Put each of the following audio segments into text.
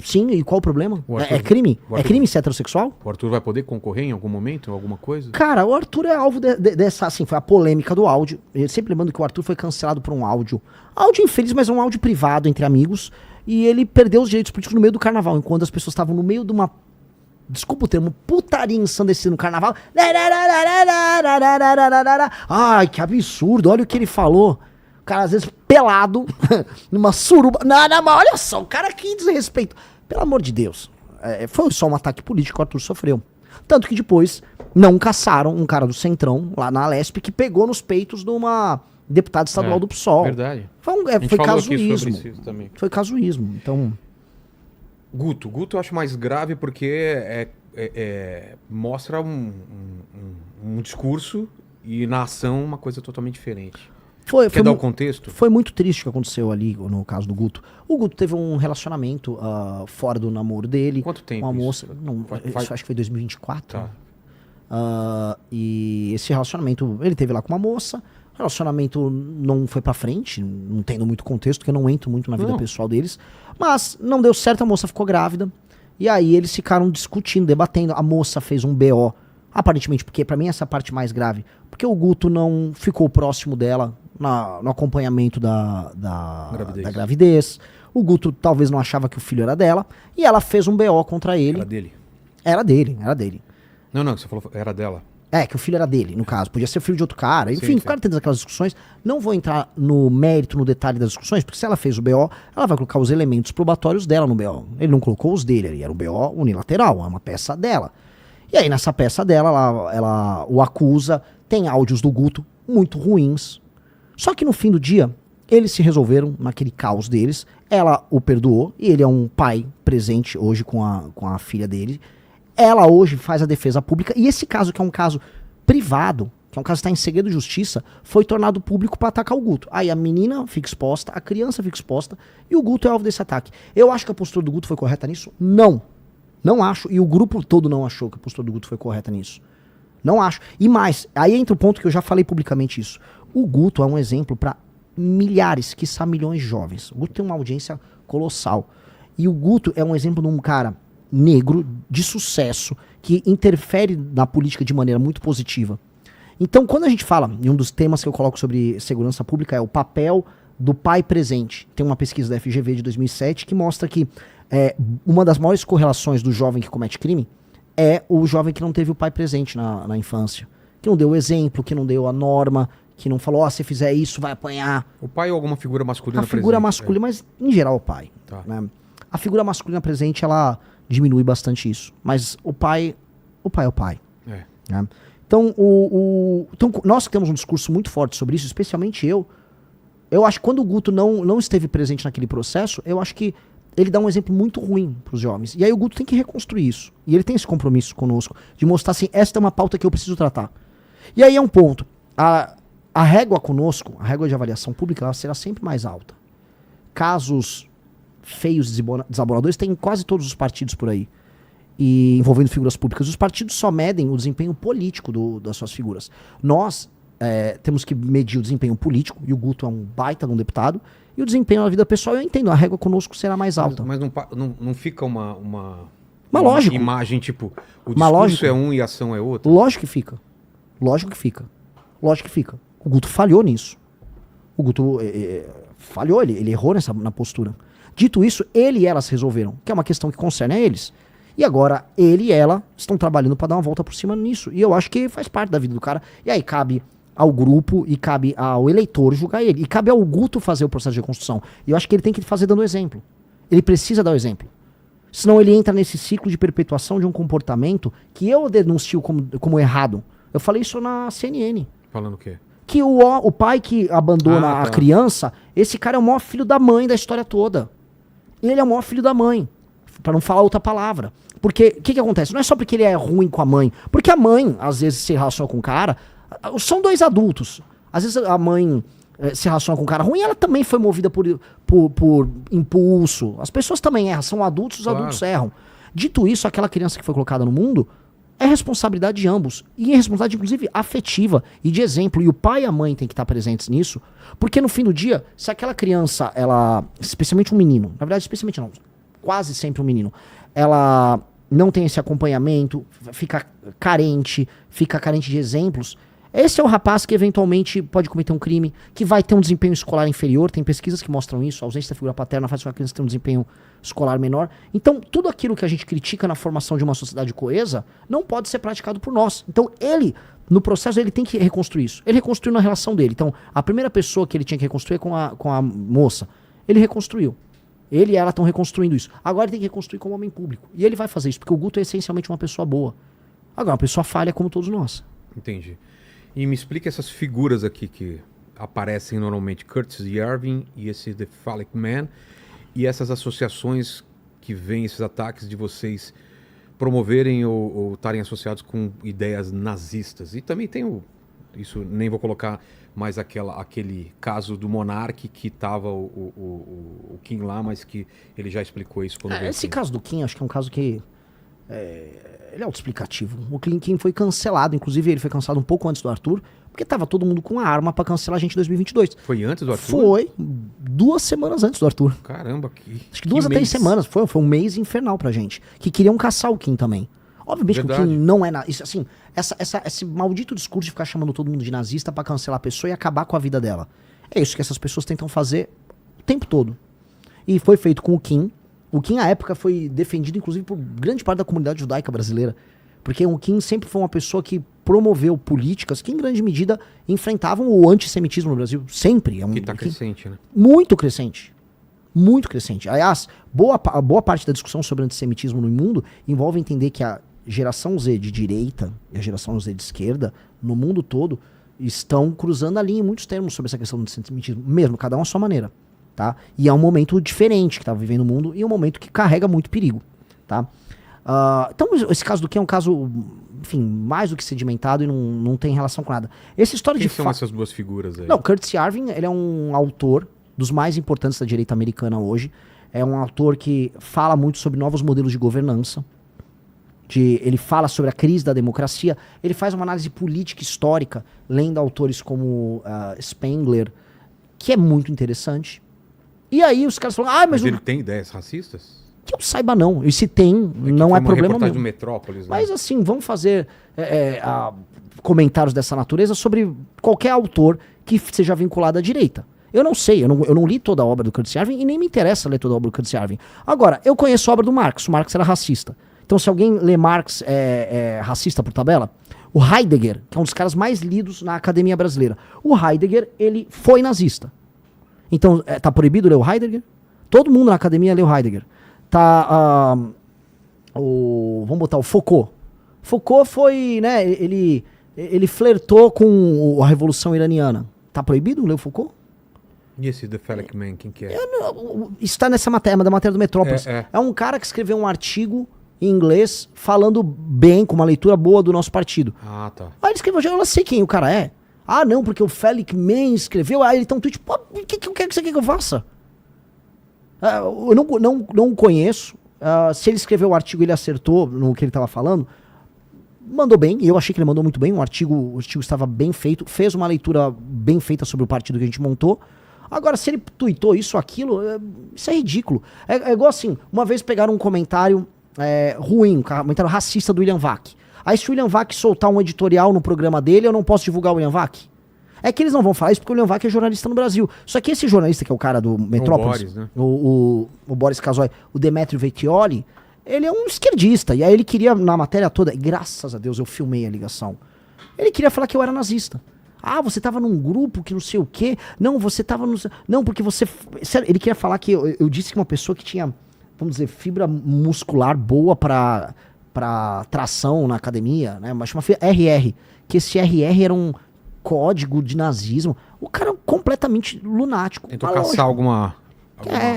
Sim, e qual o problema? É crime? É crime ser heterossexual? O Arthur vai poder concorrer em algum momento, em alguma coisa? Cara, o Arthur é alvo dessa, assim, foi a polêmica do áudio. Eu sempre lembrando que o Arthur foi cancelado por um áudio. Áudio infeliz, mas um áudio privado entre amigos. E ele perdeu os direitos políticos no meio do carnaval, enquanto as pessoas estavam no meio de uma, desculpa o termo, putaria ensandecida no carnaval. Ai, que absurdo, olha o que ele falou. O cara, às vezes, pelado, numa suruba. Não, mas olha só, o cara que desrespeito. Pelo amor de Deus. Foi só um ataque político que o Arthur sofreu. Tanto que depois não caçaram um cara do Centrão, lá na Alesp, que pegou nos peitos de uma deputada estadual do PSOL. Verdade. Foi casuísmo. Foi casuísmo. Então... Guto eu acho mais grave porque mostra um discurso e na ação uma coisa totalmente diferente. Quer dar o contexto? Foi muito triste o que aconteceu ali no caso do Guto. O Guto teve um relacionamento fora do namoro dele. Quanto tempo? Com uma moça. Isso acho que foi 2024. Tá. E esse relacionamento, ele teve lá com uma moça. O relacionamento não foi pra frente, não tendo muito contexto, porque eu não entro muito na vida pessoal deles. Mas não deu certo, a moça ficou grávida. E aí eles ficaram discutindo, debatendo. A moça fez um BO, aparentemente, porque pra mim essa é a parte mais grave. Porque o Guto não ficou próximo dela no acompanhamento da gravidez. O Guto talvez não achava que o filho era dela. E ela fez um BO contra ele. Era dele. Não, você falou era dela. Que o filho era dele, no caso. Podia ser filho de outro cara. Enfim, ficaram tendo aquelas discussões. Não vou entrar no mérito, no detalhe das discussões, porque se ela fez o BO, ela vai colocar os elementos probatórios dela no BO. Ele não colocou os dele, ele era um BO unilateral, é uma peça dela. E aí, nessa peça dela, ela o acusa, tem áudios do Guto muito ruins. Só que no fim do dia, eles se resolveram naquele caos deles. Ela o perdoou, e ele é um pai presente hoje com a filha dele. Ela hoje faz a defesa pública, e esse caso, que é um caso privado, que é um caso que está em segredo de justiça, foi tornado público para atacar o Guto. Aí a menina fica exposta, a criança fica exposta, e o Guto é alvo desse ataque. Eu acho que a postura do Guto foi correta nisso? Não acho, e o grupo todo não achou que a postura do Guto foi correta nisso. Não acho. E mais, aí entra o ponto que eu já falei publicamente isso. O Guto é um exemplo para milhares, quiçá milhões de jovens. O Guto tem uma audiência colossal. E o Guto é um exemplo de um cara negro, de sucesso, que interfere na política de maneira muito positiva. Então, quando a gente fala, em um dos temas que eu coloco sobre segurança pública, é o papel do pai presente. Tem uma pesquisa da FGV de 2007 que mostra que uma das maiores correlações do jovem que comete crime é o jovem que não teve o pai presente na infância. Que não deu o exemplo, que não deu a norma, que não falou, se fizer isso, vai apanhar. O pai ou alguma figura masculina presente? A figura masculina, mas em geral o pai. Tá. Né? A figura masculina presente, ela diminui bastante isso. Mas o pai é o pai. Né? Então, então, nós que temos um discurso muito forte sobre isso, especialmente eu acho que quando o Guto não esteve presente naquele processo, eu acho que ele dá um exemplo muito ruim para os jovens. E aí o Guto tem que reconstruir isso. E ele tem esse compromisso conosco, de mostrar assim, esta é uma pauta que eu preciso tratar. E aí é um ponto. A régua conosco, a régua de avaliação pública, ela será sempre mais alta. Casos feios, desaboradores, tem em quase todos os partidos por aí. E envolvendo figuras públicas. Os partidos só medem o desempenho político das suas figuras. Nós temos que medir o desempenho político, e o Guto é um baita de um deputado, e o desempenho na vida pessoal, eu entendo, a régua conosco será mais alta. Mas não fica uma lógico. Imagem, tipo, o discurso é um e a ação é outra? Lógico que fica. O Guto falhou nisso. O Guto falhou, ele errou na postura. Dito isso, ele e ela se resolveram, que é uma questão que concerne a eles. E agora, ele e ela estão trabalhando para dar uma volta por cima nisso. E eu acho que faz parte da vida do cara. E aí cabe ao grupo e cabe ao eleitor julgar ele. E cabe ao Guto fazer o processo de reconstrução. E eu acho que ele tem que fazer dando exemplo. Ele precisa dar o exemplo. Senão ele entra nesse ciclo de perpetuação de um comportamento que eu denuncio como errado. Eu falei isso na CNN. Falando o quê? Que o pai que abandona a criança, esse cara é o maior filho da mãe da história toda. Ele é o maior filho da mãe. Pra não falar outra palavra. Porque, o que acontece? Não é só porque ele é ruim com a mãe. Porque a mãe, às vezes, se relaciona com o cara. São dois adultos. Às vezes a mãe se relaciona com um cara ruim, ela também foi movida por impulso. As pessoas também erram. São adultos, os adultos erram. Dito isso, aquela criança que foi colocada no mundo é responsabilidade de ambos. E é responsabilidade, inclusive, afetiva e de exemplo. E o pai e a mãe têm que estar presentes nisso. Porque no fim do dia, se aquela criança, especialmente um menino, na verdade, especialmente não, quase sempre um menino, ela não tem esse acompanhamento, fica carente de exemplos, esse é o rapaz que eventualmente pode cometer um crime, que vai ter um desempenho escolar inferior, tem pesquisas que mostram isso, a ausência da figura paterna faz com que a criança tenha um desempenho escolar menor. Então, tudo aquilo que a gente critica na formação de uma sociedade coesa, não pode ser praticado por nós. Então, ele, no processo, ele tem que reconstruir isso. Ele reconstruiu na relação dele. Então, a primeira pessoa que ele tinha que reconstruir é com a moça. Ele reconstruiu. Ele e ela estão reconstruindo isso. Agora ele tem que reconstruir como homem público. E ele vai fazer isso, porque o Guto é essencialmente uma pessoa boa. Agora, uma pessoa falha como todos nós. Entendi. E me explica essas figuras aqui que aparecem normalmente, Curtis Yarvin e esse The Phallic Man, e essas associações que vêm, esses ataques de vocês promoverem ou estarem associados com ideias nazistas. E também tem isso nem vou colocar mais aquele caso do Monark que estava o Kim lá, mas que ele já explicou isso quando veio esse aqui. Caso do Kim, acho que é um caso que ele é autoexplicativo. O Kim foi cancelado, inclusive ele foi cancelado um pouco antes do Arthur, porque tava todo mundo com a arma pra cancelar a gente em 2022. Foi antes do Arthur? Foi, 2 semanas antes do Arthur. Caramba, acho que 2 a 3 semanas. Foi um mês infernal pra gente. Que queriam caçar o Kim também. Obviamente que o Kim não é nazista. Assim, esse maldito discurso de ficar chamando todo mundo de nazista pra cancelar a pessoa e acabar com a vida dela. É isso que essas pessoas tentam fazer o tempo todo. E foi feito com o Kim. O Kim, à época, foi defendido, inclusive, por grande parte da comunidade judaica brasileira. Porque o Kim sempre foi uma pessoa que promoveu políticas que, em grande medida, enfrentavam o antissemitismo no Brasil. Sempre. Que tá crescente, né? Muito crescente. Muito crescente. Aliás, boa parte da discussão sobre antissemitismo no mundo envolve entender que a geração Z de direita e a geração Z de esquerda, no mundo todo, estão cruzando a linha em muitos termos sobre essa questão do antissemitismo. Mesmo, cada um à sua maneira. Tá? E é um momento diferente que está vivendo o mundo e um momento que carrega muito perigo. Tá? Então, esse caso do Kim é um caso, enfim, mais do que sedimentado e não tem relação com nada. Essa história Quem são essas duas figuras aí? Não, Curtis Yarvin, ele é um autor dos mais importantes da direita americana hoje. É um autor que fala muito sobre novos modelos de governança. Ele fala sobre a crise da democracia. Ele faz uma análise política histórica, lendo autores como Spengler, que é muito interessante. E aí os caras falam, mas ele tem ideias racistas? Que eu saiba não. E se tem, não é problema mesmo. Do Metrópolis, né? Mas assim, vamos fazer comentários dessa natureza sobre qualquer autor que seja vinculado à direita. Eu não sei, eu não li toda a obra do Curtis Yarvin e nem me interessa ler toda a obra do Curtis Yarvin. Agora, eu conheço a obra do Marx. O Marx era racista. Então se alguém lê Marx racista por tabela, o Heidegger, que é um dos caras mais lidos na academia brasileira, o Heidegger, ele foi nazista. Então, tá proibido ler o Heidegger? Todo mundo na academia lê o Heidegger. Vamos botar o Foucault. Foucault foi, né, ele flertou com a Revolução Iraniana. Tá proibido ler o Foucault? E esse The Phallic Man, quem que é? Está nessa matéria, da matéria do Metrópolis. É um cara que escreveu um artigo em inglês falando bem, com uma leitura boa do nosso partido. Ah, tá. Aí ele escreveu, eu não sei quem o cara é. Ah, não, porque o Phallic Man escreveu, aí ele tá um tweet, pô, o que você quer que eu faça? Eu não conheço. Se ele escreveu o artigo, ele acertou no que ele estava falando, mandou bem, eu achei que ele mandou muito bem, o artigo estava bem feito, fez uma leitura bem feita sobre o partido que a gente montou. Agora, se ele tweetou isso ou aquilo, isso é ridículo. É igual assim, uma vez pegaram um comentário ruim, um comentário racista do William Vac. Aí se o William Vac soltar um editorial no programa dele, eu não posso divulgar o William Vac? É que eles não vão falar isso porque o William Vac é jornalista no Brasil. Só que esse jornalista, que é o cara do Metrópolis, o Boris, né? o Boris Casoy, o Demetrio Vecchioli, ele é um esquerdista. E aí ele queria, na matéria toda, e graças a Deus eu filmei a ligação, ele queria falar que eu era nazista. Ah, você tava num grupo que não sei o quê. Não, você tava no... Não, porque você... Sério, ele queria falar que eu disse que uma pessoa que tinha, vamos dizer, fibra muscular boa pra tração na academia, né? Mas chama RR. Que esse RR era um código de nazismo. O cara é completamente lunático. Tentou caçar alguma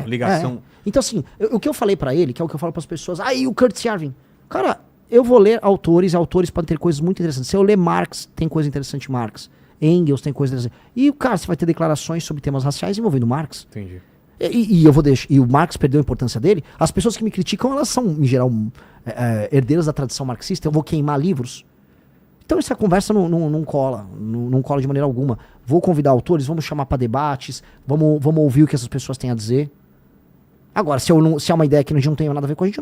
ligação. Então, assim, o que eu falei pra ele, que é o que eu falo pras pessoas, e o Curtis Yarvin? Cara, eu vou ler autores podem ter coisas muito interessantes. Se eu ler Marx, tem coisa interessante em Marx. Engels tem coisa interessante. E, cara, você vai ter declarações sobre temas raciais envolvendo Marx. Entendi. E o Marx perdeu a importância dele. As pessoas que me criticam, elas são, em geral, herdeiras da tradição marxista. Eu vou queimar livros. Então essa conversa não cola. Não cola de maneira alguma. Vou convidar autores, vamos chamar para debates, vamos ouvir o que essas pessoas têm a dizer. Agora, se é uma ideia que não tem nada a ver com a gente,